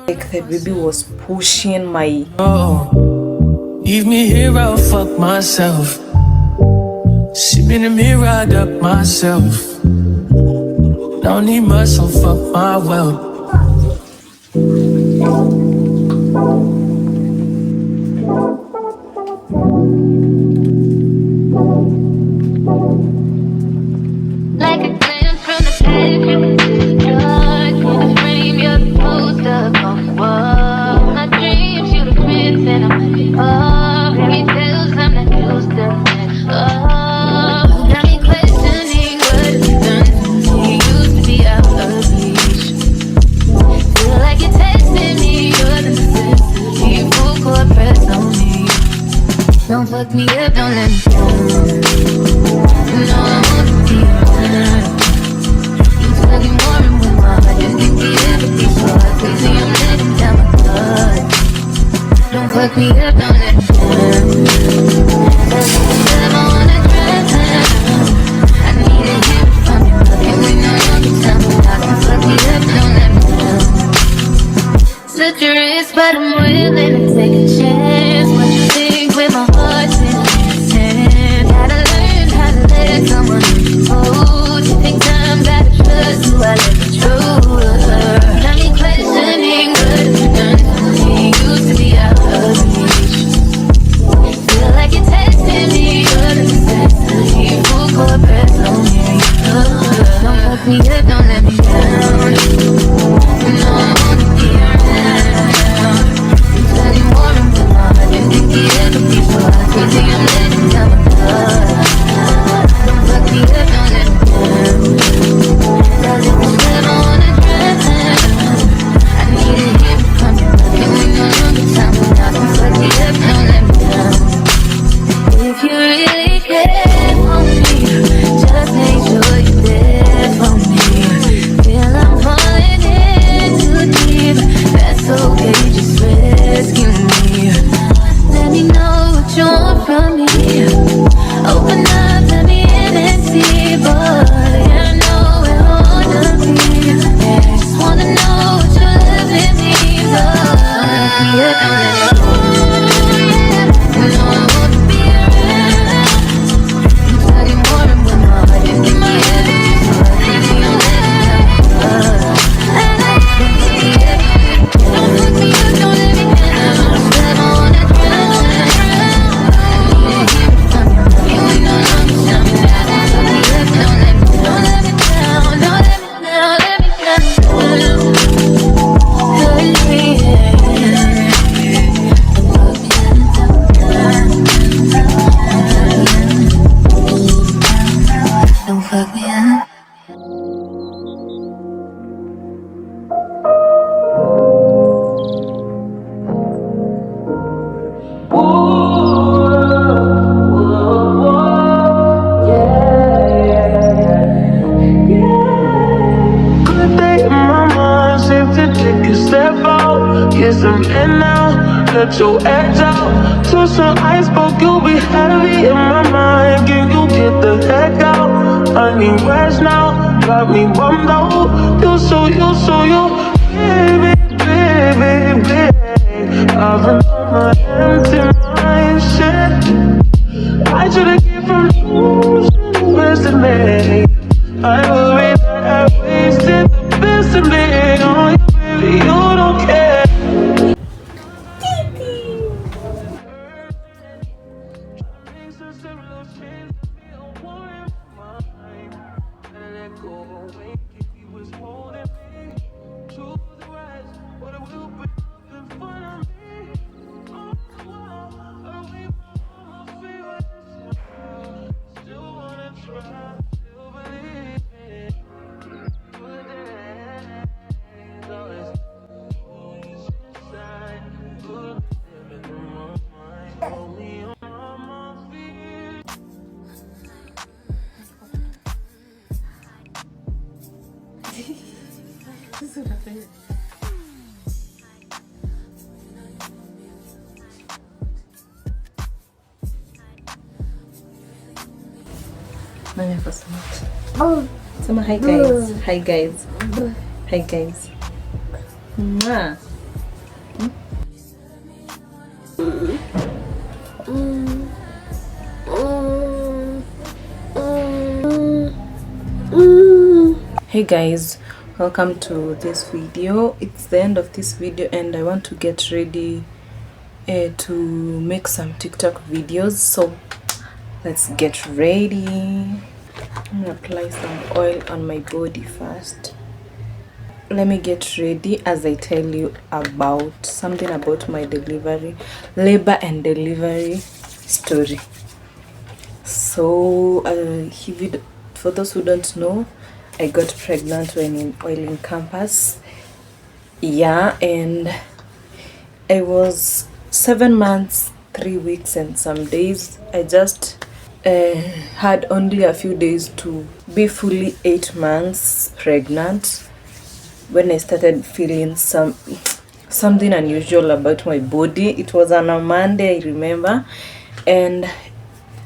Like the baby was pushing my. Leave me here, I'll fuck myself. See me in the mirror, I duck myself. Don't need much, so fuck my wealth. Like a glance from the past, you can see the dark. In the frame, you're the poster on the wall. My dreams, you the prince, and I'm at the bar. Fairy tales, I'm not used to it. Oh, got me questioning what it's done to me. Used to be out of reach. Feel like you're testing me, you're the necessity. Full court press on me. Don't fuck me up, don't let me down. No, I want to be around. You tugging more and with my heart. Just think the empathy so hard. Crazy, I'm letting down my guard. Don't fuck me up, don't let me down. Cause if you ever wanna drive down, I need to hear it from you. And we know you'll be telling me how. Don't fuck me up, don't let me down. Such a risk, but I'm willing to take a chance. What you think with my heart's in your hand? Gotta learn how to let someone hold. You think time, gotta trust who I let control her. Got me questioning what it's done to me. Used to be out of reach. Feel like you're testing me, you're the necessity. Full court press on me. Don't fuck me up, don't let me down. No, I wanna be around. You study more and with my heart. You think the empathy so hard. Crazy, I'm letting down my guard. Don't fuck me up, don't let me down. Cause if you ever wanna drive down, I need to hear it from you. And we know you'll be telling me now. Don't fuck me up, don't let me down. If you really care for me, just make sure you're there for me. Feel I'm falling in too deep. That's okay, just rescue me. Let me know what you want from me. Open up, let me in and see. Boy, I know where I wanna be. Yeah, just wanna know what your loving means. Oh, let me up, don't let me go. You know I wanna be around. You study more and with my heart. You give me everything, so I think you'll let me down. Don't fuck me up, don't let me down. Just I wanna drown. I need to hear it from you. You ain't no longer tell me that. Don't fuck me up, don't let me down. Don't let me down, don't let me down, let me down. Don't fuck me up. Good day in my mind, safe to take a step out. Yes, I'm in now, let your act out. To some iceberg, you'll be heavy in my mind. Can you get the heck out? I need rest now, got me bummed out. You so baby, baby, baby. I've been on my empty mind, shit. I should've came from you, best of me. I worry that I wasted the best of me on you, baby, you don't care. Nani akasema? Sema hi guys. Hi guys. Hi guys. Mwah. Hey guys, welcome to this video. It's the end of this video and I want to get ready to make some TikTok videos, so let's get ready. I'm gonna apply some oil on my body first. Let me get ready as I tell you about something about my labor and delivery story. So for those who don't know, I got pregnant when in oiling campus. Yeah, and I was 7 months, 3 weeks and some days. I just had only a few days to be fully 8 months pregnant when I started feeling something unusual about my body. It was on a Monday, I remember, and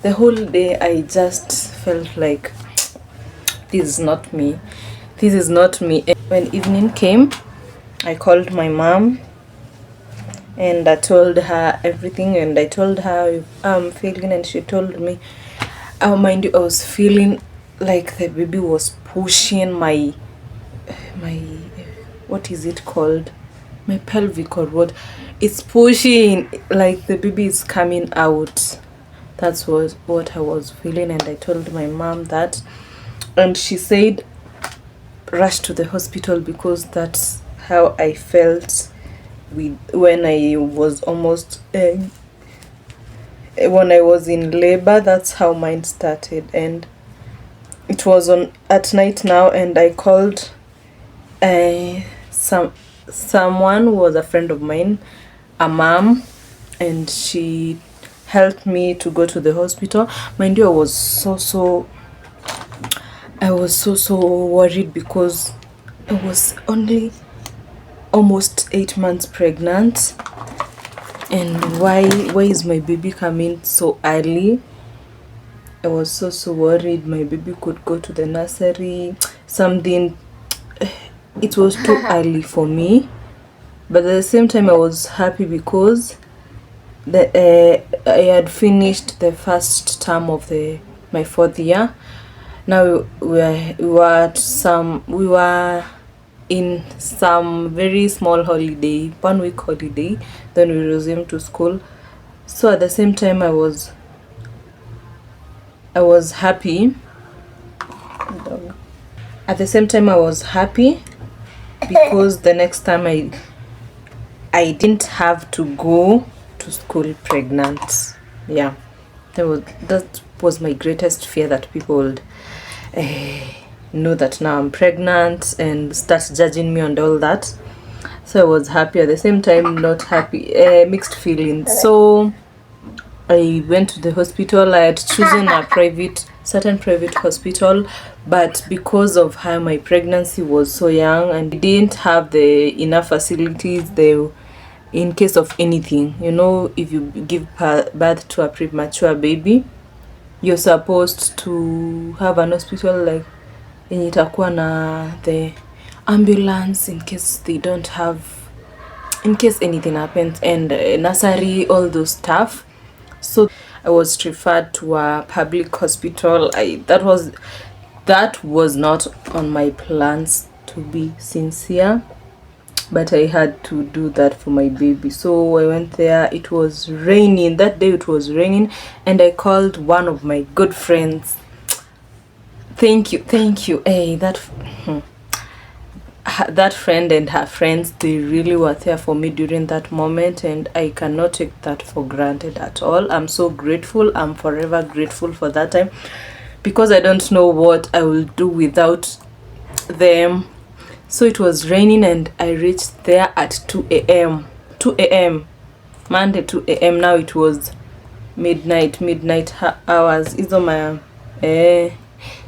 the whole day I just felt like this is not me. This is not me. And when evening came, I called my mom and I told her everything, and I told her I'm feeling, and she told me, oh, mind you, I was feeling like the baby was pushing my what is it called, my pelvic, or what, it's pushing, like the baby is coming out. That's what I was feeling, and I told my mom that, and she said rush to the hospital, because that's how I felt when I was almost when I was in labor. That's how mine started, and it was at night now, and I called someone who was a friend of mine, a mom, and she helped me to go to the hospital. Mind you, I was so worried, because I was only almost 8 months pregnant, and why is my baby coming so early? I was so worried my baby could go to the nursery, something. It was too early for me, but at the same time I was happy, because I had finished the first term of my 4th year. Now we were in some very small holiday, 1 week holiday, then we resumed to school. So at the same time I was happy. At the same time I was happy, because the next time I didn't have to go to school pregnant. Yeah, that was my greatest fear, that people would know that now I'm pregnant and start judging me and all that. So I was happy, at the same time not happy, mixed feelings. So I went to the hospital. I had chosen a certain private hospital, but because of how my pregnancy was so young and didn't have the enough facilities there in case of anything, you know, if you give birth to a premature baby, you're supposed to have an hospital like yenye itakuwa na the ambulance in case anything happens, and nursery, all those stuff. So I was referred to a public hospital. That was not on my plans, to be sincere, but I had to do that for my baby. So I went there. It was raining that day. It was raining, and I called one of my good friends. Thank you. Hey, that friend and her friends, they really were there for me during that moment, and I cannot take that for granted at all. I'm so grateful. I'm forever grateful for that time, because I don't know what I will do without them. So it was raining, and I reached there at 2 a.m. Monday 2 a.m. Now it was midnight hours.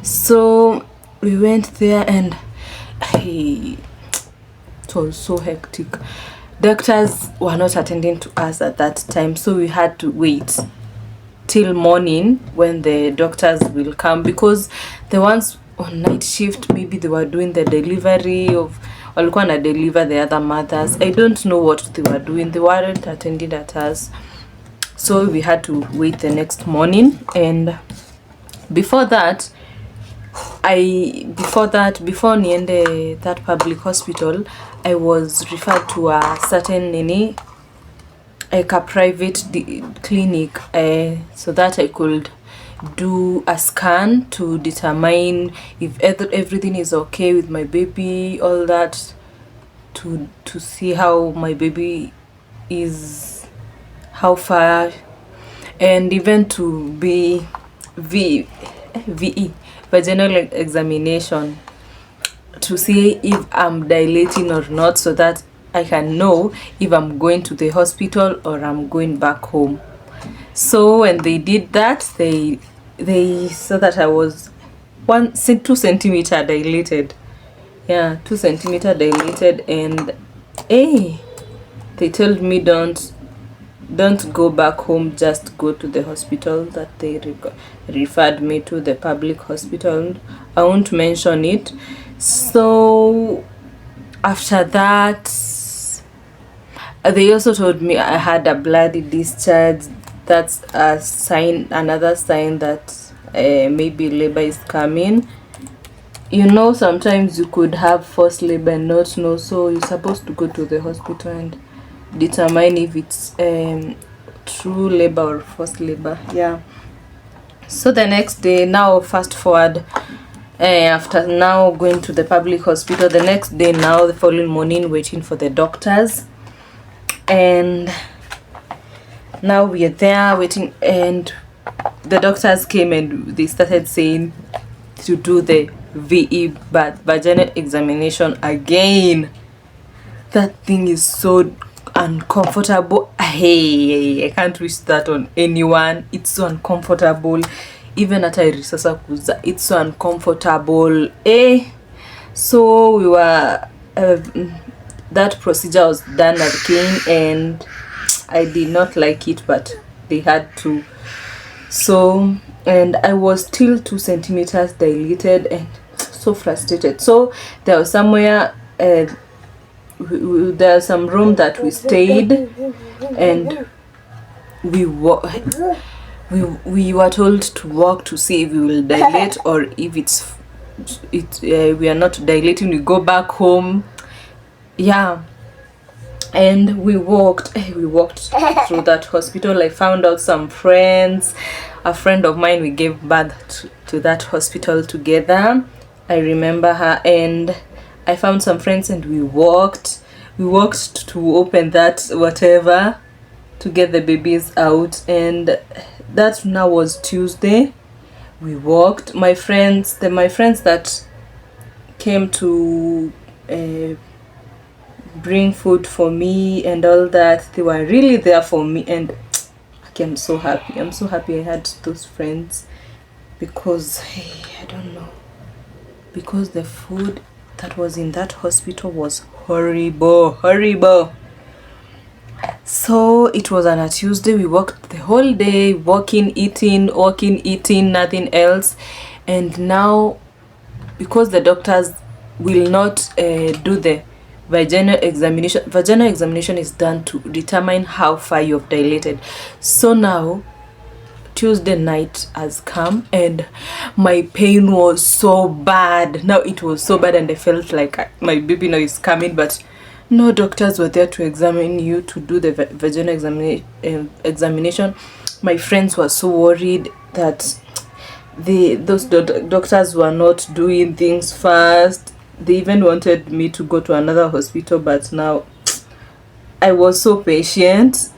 So we went there, and it was so hectic. Doctors were not attending to us at that time, so we had to wait. till morning when the doctors will come, because the ones on night shift, maybe they were doing the delivery of, walikuwa na deliver the other mothers. I don't know what they were doing. They weren't attending at us, so we had to wait the next morning. And before niende that public hospital, I was referred to a certain like a private clinic, so that I could do a scan to determine if everything is okay with my baby, all that, to see how my baby is, how far, and even to be VE, vaginal examination, to see if I'm dilating or not, so that I can know if I'm going to the hospital or I'm going back home. So when they did that, they saw that I was 2 centimeter dilated. Yeah, 2 centimeter dilated, and they told me don't go back home, just go to the hospital that they referred me to, the public hospital. I won't mention it. So after that, they also told me I had a bloody discharge. That's a sign, another sign that maybe labor is coming. You know, sometimes you could have forced labor and not know, so you're supposed to go to the hospital and determine if it's true labor or forced labor. Yeah. So the next day, now fast forward, after now going to the public hospital, the next day, now the following morning, waiting for the doctors, and now we are there waiting, and the doctors came and they started saying to do the VE, but vaginal examination again. That thing is so uncomfortable. Hey, I can't wish that on anyone. It's so uncomfortable. Even at Irisasa Kuza, it's so uncomfortable. So we were that procedure was done again, and I did not like it, but they had to. So, and I was still 2 centimeters dilated and so frustrated. So there was somewhere, there's some room that we stayed, and we were told to walk to see if we will dilate, or if we are not dilating, we go back home. Yeah. And we walked through that hospital. I found out some friends. A friend of mine, we gave birth to that hospital together. I remember her, and I found some friends, and we walked to open that whatever, to get the babies out. And that now was Tuesday. We walked. My friends that came to bring food for me and all that, they were really there for me, and okay, I'm so happy I had those friends, because I don't know, because the food that was in that hospital was horrible. So it was on a Tuesday. We walked the whole day, walking, eating, nothing else. And now, because the doctors will not do the vaginal examination is done to determine how far you've dilated. So now Tuesday night has come, and my pain was so bad. Now it was so bad, and I felt like my baby now is coming, but no doctors were there to examine you, to do the vaginal examination. My friends were so worried that those doctors were not doing things fast. They even wanted me to go to another hospital, but now I was so patient.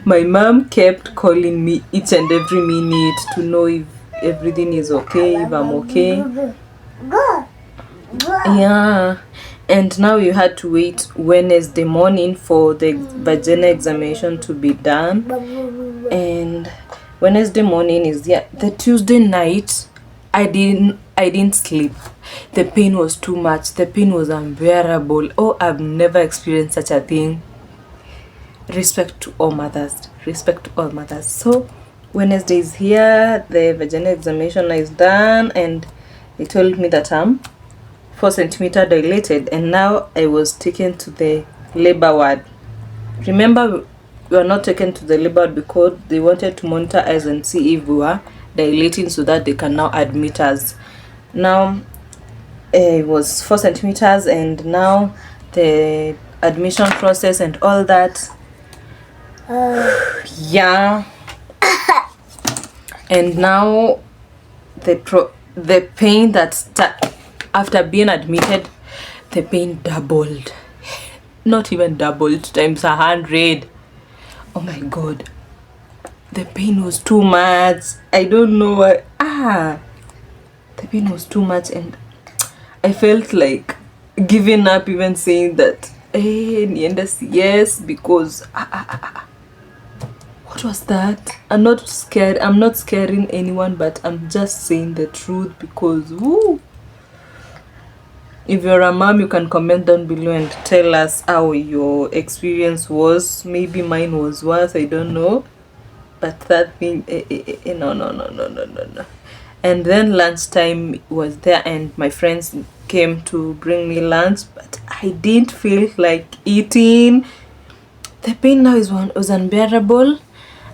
My mom kept calling me each and every minute to know if everything is okay, if I'm okay. Yeah. And now you had to wait Wednesday morning for the vaginal examination to be done. And Wednesday morning is the Tuesday night. I didn't sleep. The pain was too much. The pain was unbearable. Oh, I've never experienced such a thing. Respect to all mothers. So Wednesday is here, the vaginal examination is done, and they told me that I'm 4 centimeter dilated, and now I was taken to the labor ward. Remember, we were not taken to the labor ward because they wanted to monitor us and see if we were dilating so that they can now admit us. Now it was 4 centimeters, and now the admission process and all that. Yeah. And now the pain that after being admitted, the pain doubled. Not even doubled, times 100. Oh my god, the pain was too much. I don't know what. The pain was too much, and I felt like giving up, even saying that nienda CS, because what was that? I'm not scared. I'm not scaring anyone, but I'm just saying the truth, because woo. If you're a mom, you can comment down below and tell us how your experience was. Maybe mine was worse, I don't know. But that thing, no. And then lunchtime was there, and my friends came to bring me lunch, but I didn't feel like eating. The pain now was unbearable.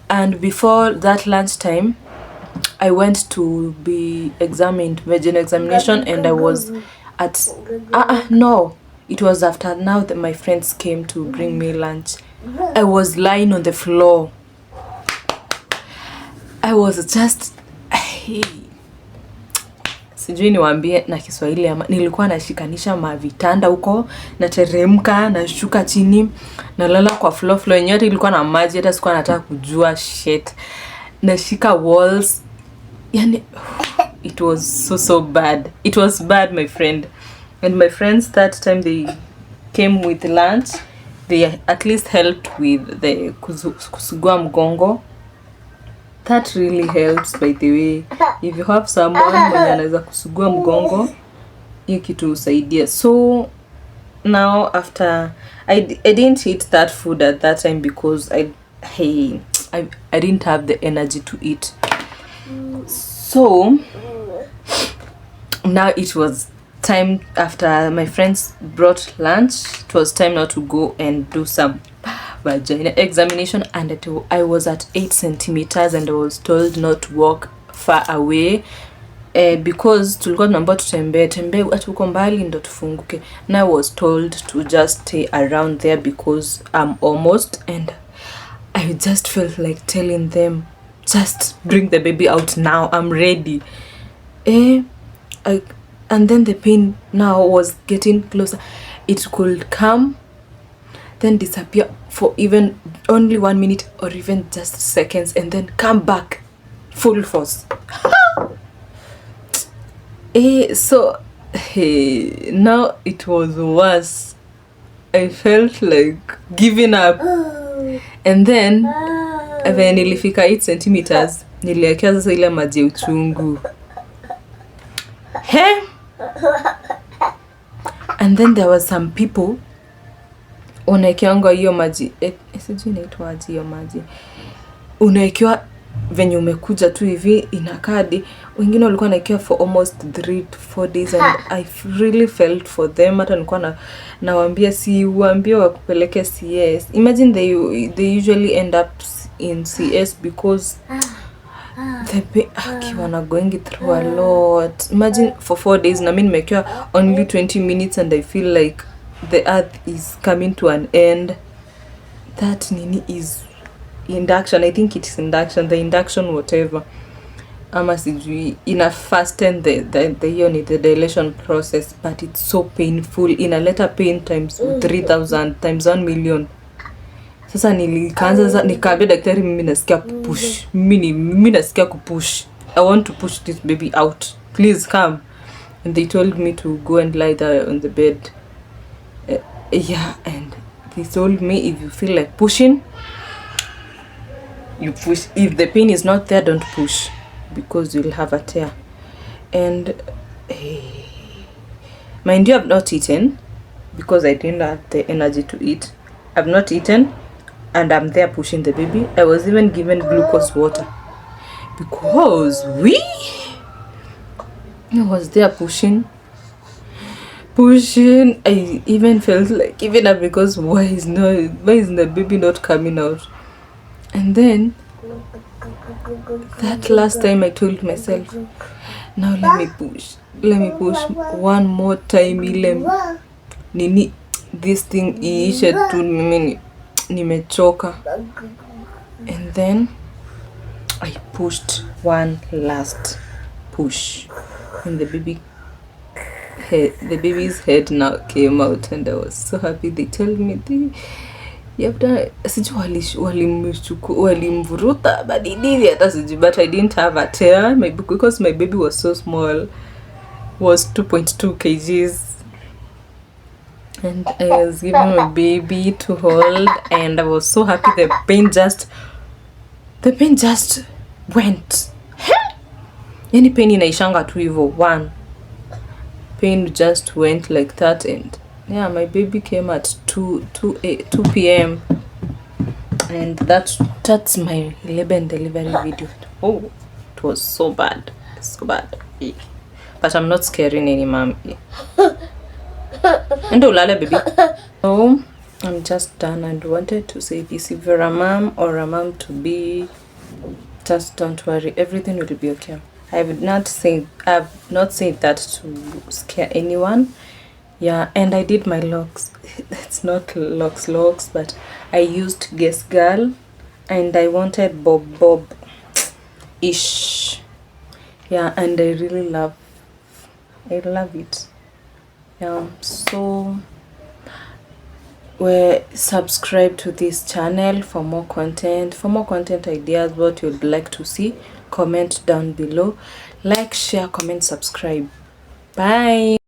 And before that lunchtime, I went to be examined, vaginal examination, and I was at no, it was after now that my friends came to bring me lunch. I was lying on the floor. I was just sijui niwaambie na Kiswahili ama nilikuwa nashikanisha mavitanda huko, nateremka nashuka chini, nalala kwa floor yenyewe ilikuwa na maji, hata sikuwa nataka kujua shit. Nashika walls. Yani it was so bad. It was bad, my friend. And my friends that time, they came with lunch. They at least helped with the kusugua mgongo. That really helps, by the way. If you have someone mwenye anaweza kusugua mgongo, hiyo kitu usaidia. So now after I didn't eat that food at that time because I didn't have the energy to eat. So now it was time, after my friends brought lunch, it was time now to go and do some vagina examination, and I was at 8 centimeters, and I was told not to walk far away because tulikuwa tunaambiwa tutembee atuko mbali ndo tufunguke. Now I was told to just stay around there because I'm almost, and I just felt like telling them, just bring the baby out now, I'm ready. And then the pain now was getting closer. It could come, then disappear for even only 1 minute or even just seconds, and then come back full force. So now it was worse. I felt like giving up. And then when nilifika 8 centimeters, niliekea sasa ile maji uchungu. And then there was some people unaekeanga hiyo maji, sijui inaitwa aje hiyo maji. Unaekewa venye umekuja tu hivi inakadi. Wengine walikuwa naekewa for almost 3 to 4 days, and I really felt for them. Hata nilikuwa nawaambia si uambie wakupeleke CS. Imagine they usually end up in CS because they are going through a lot. Imagine for 4 days, na mimi nimekewa only 20 minutes, and I feel like the earth is coming to an end. That nini is induction. I think it's induction, the induction whatever. Ama sijui ina fasten the dilation process, but it's so painful. Inaleta pain times 3000 times 1 million. Sasa nikaanza nikaambia daktari, mimi nasikia kupush. Mimi nasikia kupush. I want to push this baby out. Please come. And they told me to go and lie there on the bed. And they told me, if you feel like pushing, you push. If the pain is not there, don't push, because you'll have a tear. And mind you, I've not eaten because I didn't have the energy to eat. I've not eaten, and I'm there pushing the baby. I was even given glucose water. because I was there pushing. I even felt like giving up because why is the baby not coming out? And then that last time I told myself, now let me push one more time, nini this thing iishe tu, mimi nimechoka. And then I pushed one last push, and the baby's head now came out, and I was so happy. They told me walimvuruta, but I didn't have a tear, maybe because my baby was so small, was 2.2 kgs, and I was given my baby to hold, and I was so happy. The pain just went. Any pain inaishanga tu hivyo, one pain just went like that. And yeah, my baby came at 2 p.m. and that's my labor and delivery video. Oh, it was so bad, but I'm not scaring any mom. And ulale baby. So I'm just done and wanted to say this: if you're a mom or a mom to be, just don't worry, everything will be okay. I've not said that to scare anyone. Yeah, and I did my locks. It's not locks, but I used Guess Girl, and I wanted bob ish. Yeah, and I really love it. Yeah, so subscribe to this channel for more content ideas, what you'd like to see. Comment down below, like, share, comment, subscribe. Bye.